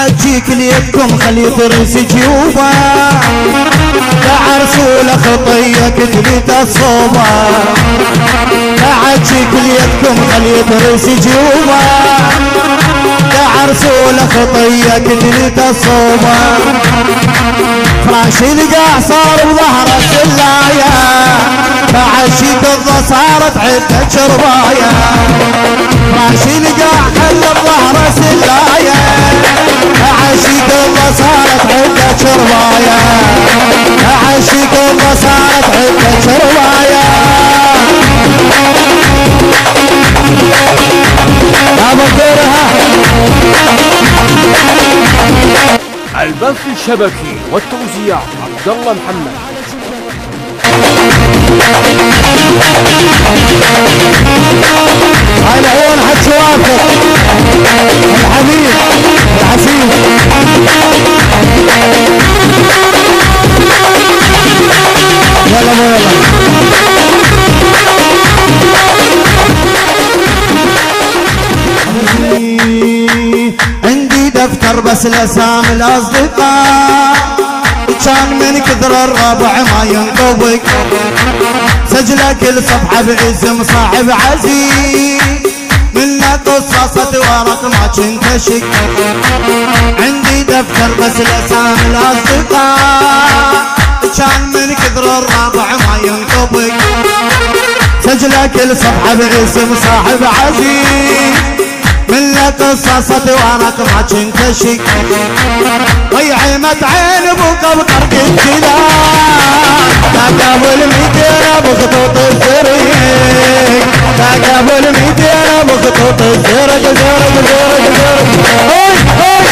عجيك ليكم خلي فرس جيوبه تعرسوا لخطيك تبيت الصوبه عجيك ليكم خلي فرس جيوبه تعرسوا لخطيك تبيت الصوبه فراش القاع صار بظهر السلايه فعشيك الضا صارت عده شربايه فراش القاع خلى بظهر السلايه عشيك الضا صارت عده شربايه عشيك الضا صارت عده شربايه ابو الدرها البث الشبكي والتوزيع عبد الله محمد. هاي العيون حج وافق الحبيب العسير يلا مو يلا عندي دفتر بس لاسامي الاصدقاء كان من كثر الربع ما ينطبق سجله كل صفحه باسم صاحب عزيز منه قصصة ورق ما كنت شك عندي دفتر بس لاسامي الاصدقاء كان من كثر الربع ما ينطبق سجله كل صفحه باسم صاحب عزيز منه قصصة ورق ما كنت شك ضيعمت عين ابوك بطرق الجلال تقابل 200 بخطوط الزرق تقابل 200 بخطوط الزرق زرق زرق زرق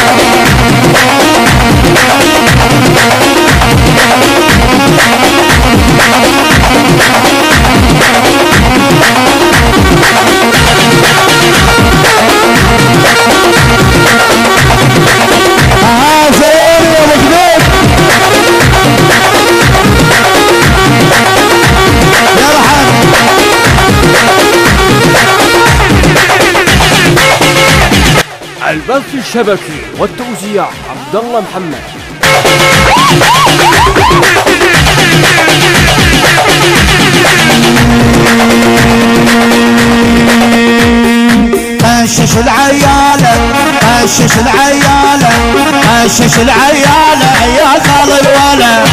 البث الشبكي والتوزيع عبد الله محمد. قشش العيالة قشش العيالة قشش العيالة يا خال الولا